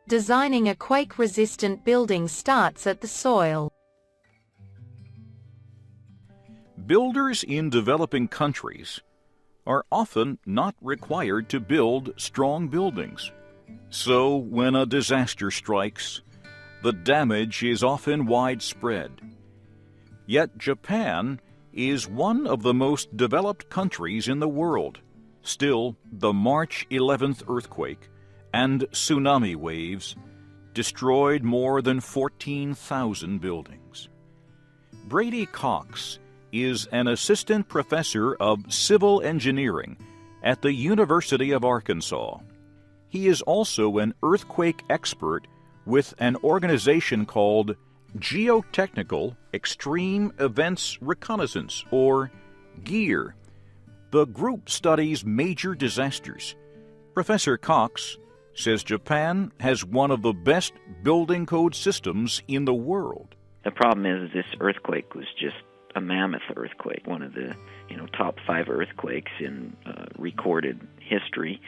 Designing a quake-resistant building starts at the soil. Builders in developing countries are often not required to build strong buildings. So when a disaster strikes, the damage is often widespread. Yet Japan is one of the most developed countries in the world. Still, the March 11th earthquake and tsunami waves destroyed more than 14,000 buildings. Brady Cox is an assistant professor of civil engineering at the University of Arkansas. He is also an earthquake expert with an organization called Geotechnical Extreme Events Reconnaissance, or GEAR. The group studies major disasters. Professor Cox says Japan has one of the best building code systems in the world. The problem is this earthquake was just a mammoth earthquake, one of the top 5 earthquakes in recorded history.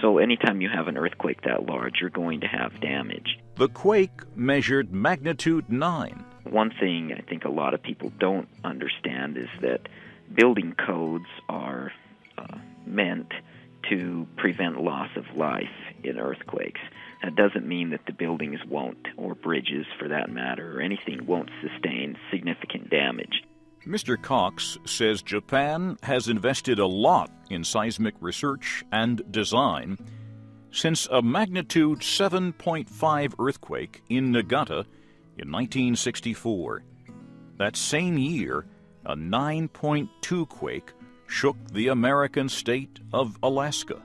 So anytime you have an earthquake that large, you're going to have damage. The quake measured magnitude 9. One thing I think a lot of people don't understand is that building codes are meant to prevent loss of life in earthquakes. That doesn't mean that the buildings won't, or bridges for that matter, or anything won't sustain significant damage. Mr. Cox says Japan has invested a lot in seismic research and design since a magnitude 7.5 earthquake in Niigata in 1964. That same year, a 9.2 quake shook the American state of Alaska.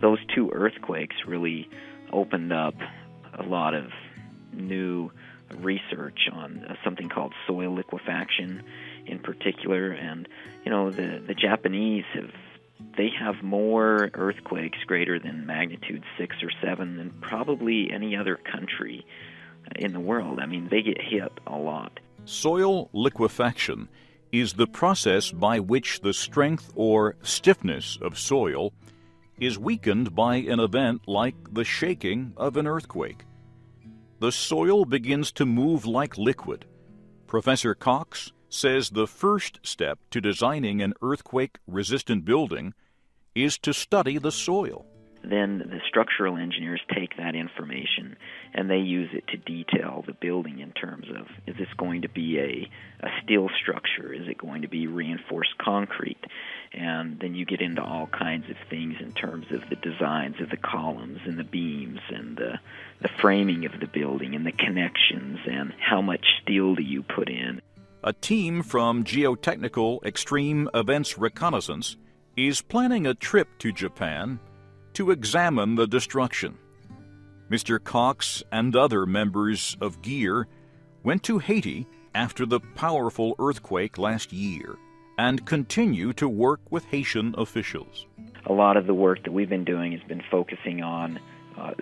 Those 2 earthquakes really opened up a lot of new research on something called soil liquefaction in particular. And the Japanese have more earthquakes greater than magnitude 6 or 7 than probably any other country in the world. I mean, they get hit a lot. Soil liquefaction is the process by which the strength or stiffness of soil is weakened by an event like the shaking of an earthquake. The soil begins to move like liquid. Professor Cox says the first step to designing an earthquake-resistant building is to study the soil. Then the structural engineers take that information and they use it to detail the building in terms of, is this going to be a steel structure? Is it going to be reinforced concrete? And then you get into all kinds of things in terms of the designs of the columns and the beams and the framing of the building and the connections and how much steel do you put in. A team from Geotechnical Extreme Events Reconnaissance is planning a trip to Japan to examine the destruction. Mr. Cox and other members of GEAR went to Haiti after the powerful earthquake last year and continue to work with Haitian officials. A lot of the work that we've been doing has been focusing on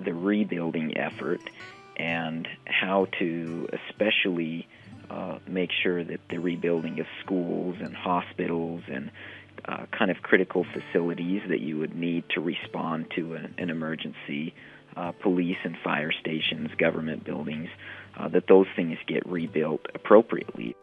the rebuilding effort and how to especially make sure that the rebuilding of schools and hospitals and kind of critical facilities that you would need to respond to an emergency, police and fire stations, government buildings, that those things get rebuilt appropriately.